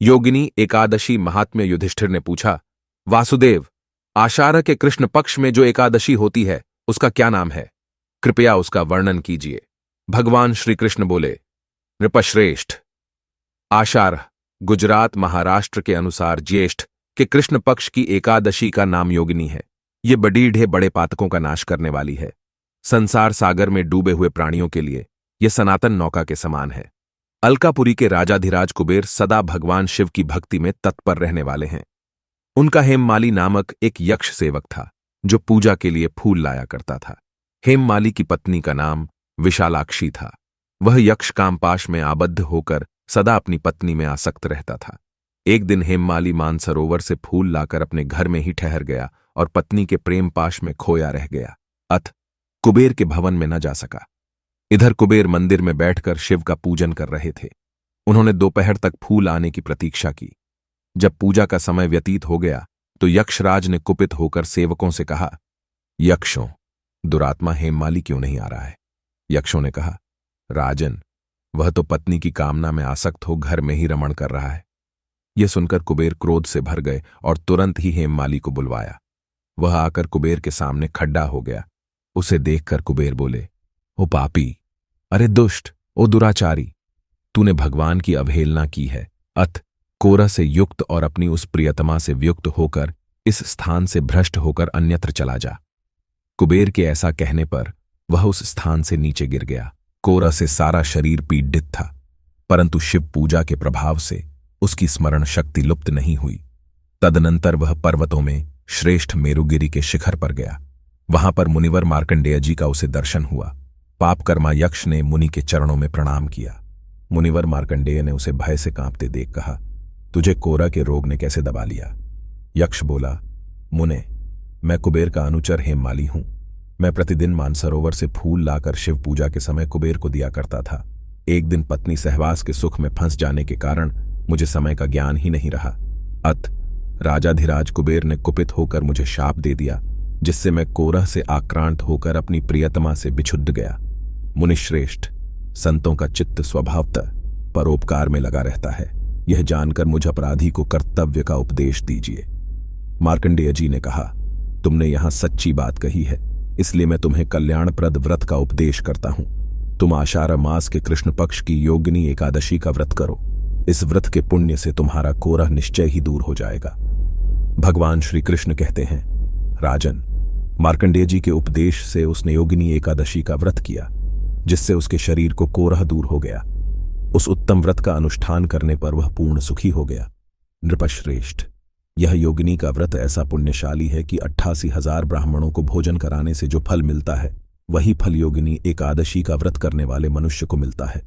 योगिनी एकादशी महात्म्य। युधिष्ठिर ने पूछा, वासुदेव, आषाढ़ के कृष्ण पक्ष में जो एकादशी होती है उसका क्या नाम है? कृपया उसका वर्णन कीजिए। भगवान श्री कृष्ण बोले, नृपश्रेष्ठ, आषाढ़ गुजरात महाराष्ट्र के अनुसार ज्येष्ठ के कृष्ण पक्ष की एकादशी का नाम योगिनी है। ये बडीढ़े बड़े पातकों का नाश करने वाली है। संसार सागर में डूबे हुए प्राणियों के लिए यह सनातन नौका के समान है। अलकापुरी के राजाधिराज कुबेर सदा भगवान शिव की भक्ति में तत्पर रहने वाले हैं। उनका हेममाली नामक एक यक्ष सेवक था जो पूजा के लिए फूल लाया करता था। हेममाली की पत्नी का नाम विशालाक्षी था। वह यक्ष कामपाश में आबद्ध होकर सदा अपनी पत्नी में आसक्त रहता था। एक दिन हेममाली मानसरोवर से फूल लाकर अपने घर में ही ठहर गया और पत्नी के प्रेम पाश में खोया रह गया। अतः कुबेर के भवन में न जा सका। इधर कुबेर मंदिर में बैठकर शिव का पूजन कर रहे थे। उन्होंने दोपहर तक फूल आने की प्रतीक्षा की। जब पूजा का समय व्यतीत हो गया तो यक्षराज ने कुपित होकर सेवकों से कहा, यक्षों, दुरात्मा हेममाली क्यों नहीं आ रहा है? यक्षों ने कहा, राजन, वह तो पत्नी की कामना में आसक्त हो घर में ही रमण कर रहा है। यह सुनकर कुबेर क्रोध से भर गए और तुरंत ही हेममाली को बुलवाया। वह आकर कुबेर के सामने खड्डा हो गया। उसे देखकर कुबेर बोले, ओ पापी, अरे दुष्ट, ओ दुराचारी, तूने भगवान की अवहेलना की है। अत कोरह से युक्त और अपनी उस प्रियतमा से व्युक्त होकर इस स्थान से भ्रष्ट होकर अन्यत्र चला जा। कुबेर के ऐसा कहने पर वह उस स्थान से नीचे गिर गया। कोरह से सारा शरीर पीड़ित था, परंतु शिव पूजा के प्रभाव से उसकी स्मरण शक्ति लुप्त नहीं हुई। तदनंतर वह पर्वतों में श्रेष्ठ मेरुगिरी के शिखर पर गया। वहां पर मुनिवर मार्कंडेय जी का उसे दर्शन हुआ। पापकर्मा यक्ष ने मुनि के चरणों में प्रणाम किया। मुनिवर मार्कंडेय ने उसे भय से कांपते देख कहा, तुझे कोरह के रोग ने कैसे दबा लिया? यक्ष बोला, मुने, मैं कुबेर का अनुचर हेममाली हूं। मैं प्रतिदिन मानसरोवर से फूल लाकर शिव पूजा के समय कुबेर को दिया करता था। एक दिन पत्नी सहवास के सुख में फंस जाने के कारण मुझे समय का ज्ञान ही नहीं रहा। अत राजाधिराज कुबेर ने कुपित होकर मुझे शाप दे दिया, जिससे मैं कोरह से आक्रांत होकर अपनी प्रियतमा से बिछुड़ गया। मुनिश्रेष्ठ, संतों का चित्त स्वभावतः परोपकार में लगा रहता है। यह जानकर मुझ अपराधी को कर्तव्य का उपदेश दीजिए। मार्कंडेय जी ने कहा, तुमने यहां सच्ची बात कही है, इसलिए मैं तुम्हें कल्याणप्रद व्रत का उपदेश करता हूं। तुम आषाढ़ मास के कृष्ण पक्ष की योगिनी एकादशी का व्रत करो। इस व्रत के पुण्य से तुम्हारा कोरह निश्चय ही दूर हो जाएगा। भगवान श्री कृष्ण कहते हैं, राजन, मार्कंडेय जी के उपदेश से उसने योगिनी एकादशी का व्रत किया, जिससे उसके शरीर को कोरह दूर हो गया। उस उत्तम व्रत का अनुष्ठान करने पर वह पूर्ण सुखी हो गया। नृपश्रेष्ठ, यह योगिनी का व्रत ऐसा पुण्यशाली है कि 88,000 ब्राह्मणों को भोजन कराने से जो फल मिलता है, वही फल योगिनी एकादशी का व्रत करने वाले मनुष्य को मिलता है।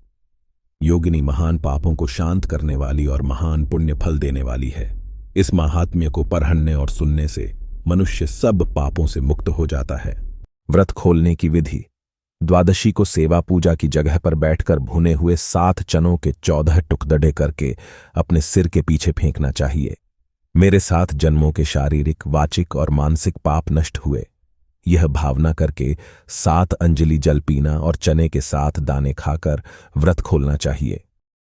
योगिनी महान पापों को शांत करने वाली और महान पुण्य फल देने वाली है। इस महात्म्य को पढ़ने और सुनने से मनुष्य सब पापों से मुक्त हो जाता है। व्रत खोलने की विधि। द्वादशी को सेवा पूजा की जगह पर बैठकर भुने हुए 7 चनों के 14 टुकड़े करके अपने सिर के पीछे फेंकना चाहिए। मेरे 7 जन्मों के शारीरिक, वाचिक और मानसिक पाप नष्ट हुए। यह भावना करके 7 अंजलि जल पीना और चने के 7 दाने खाकर व्रत खोलना चाहिए।